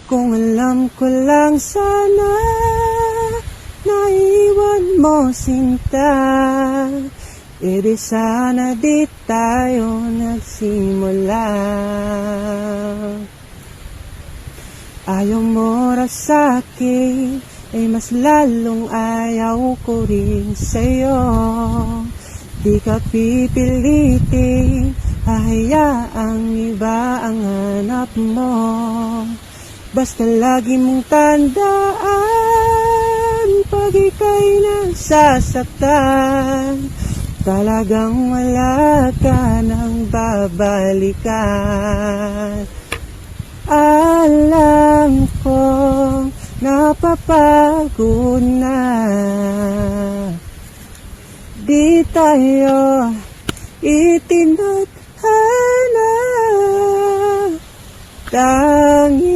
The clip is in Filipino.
Kung alam ko lang sana naiwan mo sinta, di sana di tayo nagsimula. Ayaw mo ra sa'kin, ay mas lalong ayaw ko rin sa'yo. Di ka pipilitin, hahayaang iba ang hanap mo. Basta lagi mong tandaan, pag ika'y nasasaktan, talagang wala ka nang babalikan. Alam ko napapagod na, di tayo itinadhana. Tanging